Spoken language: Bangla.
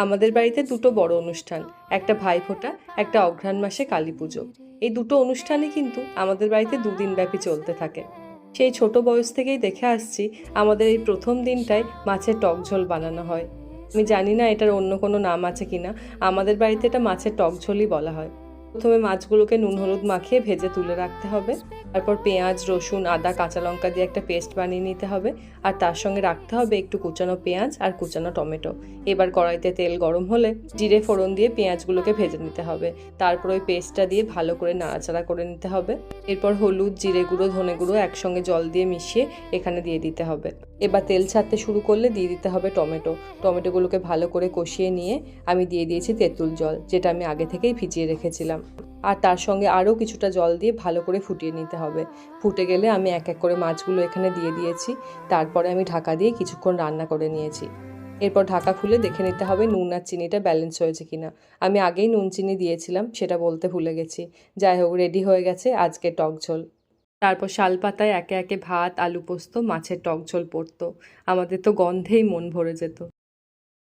আমাদের বাড়িতে দুটো বড় অনুষ্ঠান, একটা ভাইফোঁটা, একটা অঘ্রাণ মাসে কালী পুজো। এই দুটো অনুষ্ঠানই কিন্তু আমাদের বাড়িতে দুদিন ব্যাপী চলতে থাকে। সেই ছোট বয়স থেকেই দেখে আসছি আমাদের এই প্রথম দিনটায় মাছের টক ঝোল বানানো হয়। আমি জানি না এটার অন্য কোনো নাম আছে কিনা, আমাদের বাড়িতে এটা মাছের টক ঝোলই বলা হয়। প্রথমে মাছগুলোকে নুন হলুদ মাখিয়ে ভেজে তুলে রাখতে হবে। তারপর পেঁয়াজ, রসুন, আদা, কাঁচা লঙ্কা দিয়ে একটা পেস্ট বানিয়ে নিতে হবে। আর তার সঙ্গে রাখতে হবে একটু কুচানো পেঁয়াজ আর কুচানো টমেটো। এবার কড়াইতে তেল গরম হলে জিরে ফোড়ন দিয়ে পেঁয়াজগুলোকে ভেজে নিতে হবে। তারপর ওই পেস্টটা দিয়ে ভালো করে নাড়াচাড়া করে নিতে হবে। এরপর হলুদ, জিরে গুঁড়ো, ধনে গুঁড়ো একসঙ্গে জল দিয়ে মিশিয়ে এখানে দিয়ে দিতে হবে। এবার তেল ছাড়তে শুরু করলে দিয়ে দিতে হবে টমেটোগুলোকে ভালো করে কষিয়ে নিয়ে আমি দিয়ে দিয়েছি তেঁতুল জল, যেটা আমি আগে থেকেই ভিজিয়ে রেখেছিলাম। আর তার সঙ্গে আরও কিছুটা জল দিয়ে ভালো করে ফুটিয়ে নিতে হবে। ফুটে গেলে আমি এক এক করে মাছগুলো এখানে দিয়ে দিয়েছি। তারপরে আমি ঢাকা দিয়ে কিছুক্ষণ রান্না করে নিয়েছি। এরপর ঢাকা খুলে দেখে নিতে হবে নুন আর চিনিটা ব্যালেন্স হয়েছে কিনা। আমি আগেই নুন চিনি দিয়েছিলাম, সেটা বলতে ভুলে গেছি। যাই হোক, রেডি হয়ে গেছে আজকে টক ঝোল। তারপর শালপাতায় একে একে ভাত, আলু পোস্ত, মাছের টক ঝোল পড়তো। আমাদের তো গন্ধেই মন ভরে যেত।